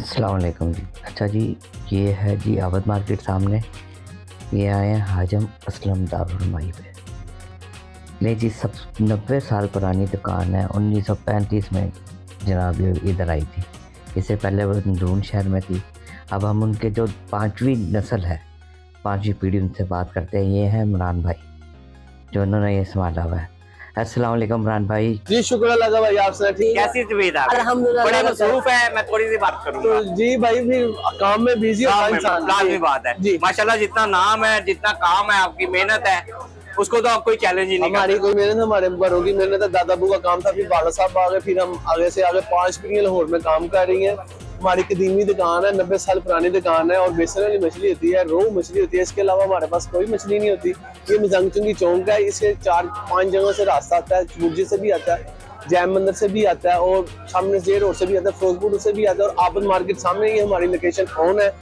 अस्सलाम वालेकुम जी। अच्छा जी, ये है जी आबद मार्केट सामने। ये आए हैं हाजम असलम दारुलमाई पे। नहीं जी, सब 90 साल पुरानी दुकान है। 1935 में जनाब ये इधर आई थी। इससे पहले वो अंदरून शहर में थी। अब हम उनके जो 5वीं नस्ल है, 5वीं पीढ़ी, उनसे बात करते हैं। ये हैं इमरान भाई, जो उन्होंने ये संभाला हुआ है। अस्सलाम वालेकुम इमरान भाई। जी शुक्र अल्लाह का भाई, आपसे ठीक है। कैसी तबीयत है? अल्हम्दुलिल्लाह बड़े मसरूफ है, मैं थोड़ी सी बात करूंगा। तो जी भाई फिर काम में बिजी होता इंसान। लाजमी बात है जी। माशाल्लाह, जितना नाम है, जितना काम है, आपकी मेहनत है, उसको तो आप कोई चैलेंज ही नहीं हमारी कोई मेहनत, हमारे बड़ों की मेहनत है। दादा बू का काम था, फिर बाला साहब आ गए, फिर हम आगे से आगे 5 पीढ़ियां लाहौर में काम कर रही हैं। हमारी कदीमी दुकान है, 90 साल पुरानी दुकान है और बेसन वाली मछली होती है, रोहू मछली होती है। इसके अलावा हमारे पास कोई मछली नहीं होती। ये मजंगचुंगी चौक है, इससे 4-5 जगहों से रास्ता आता है। चुर्जे से भी आता है, जैम मंदिर से भी आता है और सामने जे रोड से भी आता है, फिरोजपुर से भी आता है और आबद मार्केट सामने। ये हमारी लोकेशन ऑन है।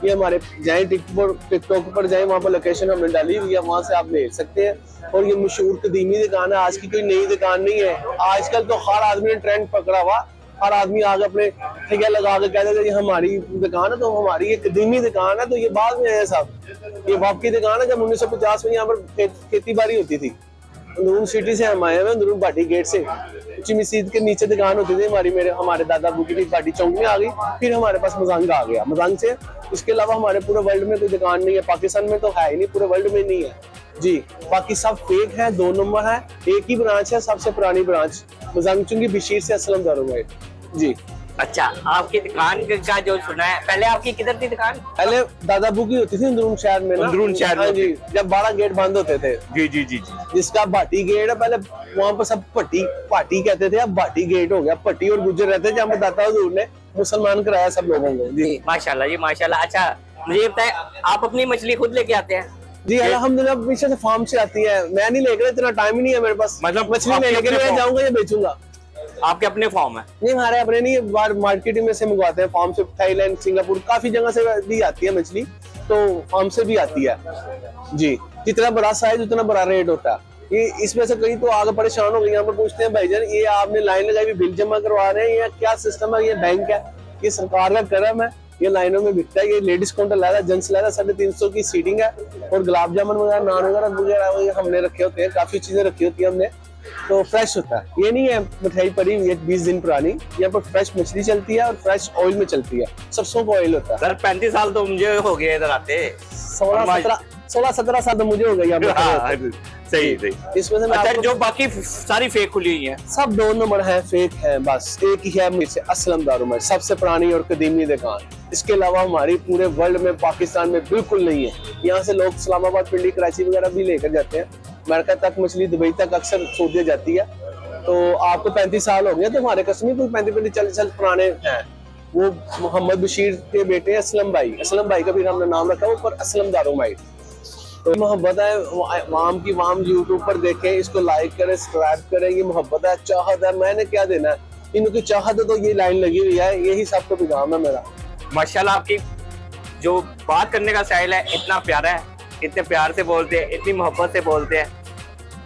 ये हमारे जाए टिकटॉक पर जाए, वहाँ पर लोकेशन हमने डाली हुई है, वहाँ से आप देख सकते हैं। और ये मशहूर कदीमी दुकान है, आज की कोई नई दुकान नहीं है। आजकल तो हर आदमी ने ट्रेंड पकड़ा हुआ, हर आदमी आगे अपने ठेका लगा के कहते थे ये हमारी दुकान है। तो हमारी ये कदीमी दुकान है, तो ये बाद में है साहब। ये बाप की दुकान है। जब 1950 में यहाँ पर खेती बाड़ी होती थी। अंदरून सिटी से हम आए हैं, अंदरून बाटी गेट से। उच्ची मस्जिद के नीचे दुकान होती थी हमारी, हमारे दादा बू की बाटी चौक में आ गई। फिर हमारे पास मजांग आ गया, मजांग से इसके अलावा हमारे पूरे वर्ल्ड में कोई दुकान नहीं है। पाकिस्तान में तो है ही नहीं, पूरे वर्ल्ड में नहीं है जी। बाकी सब फेक है, 2 नंबर है। एक ही ब्रांच है, सबसे पुरानी ब्रांच मजांगचुंगी बशीर से असलम दारुलमाई जी। अच्छा, आपकी दुकान का जो सुना है, पहले आपकी किधर थी दुकान? पहले दादा बू की होती थी अंदरून शहर में ना। अंदरून शहर में हाँ जी, जब 12 गेट बंद होते थे। जी जी जी जी। जिसका भाटी गेट है, पहले वहाँ पर सब पाटी कहते थे, अब भाटी गेट हो गया। पट्टी और गुज्जर रहते थे, जहाँ पर दाता हजूर ने मुसलमान कराया सब लोगों को जी। माशाल्लाह जी माशाल्लाह। अच्छा, मुझे ये बताए, आप अपनी मछली खुद लेके आते हैं? जी अल्हम्दुलिल्लाह, पीछे से फार्म से आती है। मैं नहीं लेकर, इतना टाइम ही नहीं है मेरे पास। मतलब मछली लेने के लिए जाऊंगा या बेचूंगा। आपके अपने फॉर्म है? नहीं, हमारे अपने नहीं, बाहर मार्केटिंग में से मंगवाते हैं फार्म से। थाईलैंड, सिंगापुर, काफी जगह से भी आती है मछली, तो फार्म से भी आती है जी। जितना बड़ा साइज उतना बड़ा रेट होता है। ये इसमें से कई तो आगे परेशान हो गए, यहाँ पर पूछते हैं भाईजान ये आपने लाइन लगाई, बिल जमा करवा रहे हैं, ये क्या सिस्टम है? ये बैंक है, ये सरकार का करम है, ये लाइनों में बिकता है। ये लेडीज काउंटर लाया, जेंट्स लाया, 350 की सीटिंग है। और गुलाब जामुन वगैरह, नान वगैरह हमने रखे होते हैं, काफी चीजें रखी होती है हमने। तो फ्रेश होता है, ये नहीं है मिठाई पड़ी हुई है 20 दिन पुरानी। यहाँ पर फ्रेश मछली चलती है और फ्रेश ऑयल में चलती है, सरसों का ऑयल होता है। सर 35 साल तो मुझे हो गए इधर आते। 16-17 साल तो मुझे हो गई यहाँ पर। सही सही। इसमें से अच्छा, जो बाकी सारी फेक खुली हुई है? सब 2 नंबर है, फेक है। बस एक ही है मुझसे, असलम दारुलमाई, सबसे पुरानी और कदीमी दुकान। इसके अलावा हमारी पूरे वर्ल्ड में, पाकिस्तान में बिल्कुल नहीं है। यहाँ से लोग इस्लामाबाद, पिंडी, कराची वगैरह भी लेकर जाते हैं। अमेरिका तक मछली, दुबई तक अक्सर छोड़ जाती है। तो आपको 35 साल हो गए, तो हमारे कस्टमर कोई 35-40 साल पुराने हैं। वो मोहम्मद बशीर के बेटे असलम भाई, असलम भाई का भी हमने नाम रखा, वो पर असलम दारुलमाई। तो मोहब्बत है वाम की, वाम यूट्यूब पर देखें, इसको लाइक करें, सब्सक्राइब करें। ये मोहब्बत है, चाहत है, मैंने क्या देना है इनकी चाहत है। तो ये लाइन लगी हुई है, यही सबको पैगाम है मेरा। माशाल्लाह, आपकी जो बात करने का स्टाइल है इतना प्यारा है, इतने प्यार से बोलते हैं, इतनी मोहब्बत से बोलते हैं।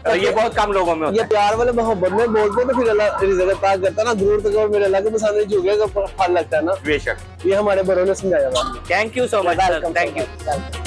तो ये बहुत कम लोगों में होता ये प्यार वाले मोहब्बत में बोलते हैं, तो फिर अल्लाह रिज़्क़ अता करता है ना। दूर तक और मेरे अल्लाह के पसंद झुकेगा, फल लगता है ना। बेशक। ये हमारे बड़ों ने समझाया। Thank you so much, thank you.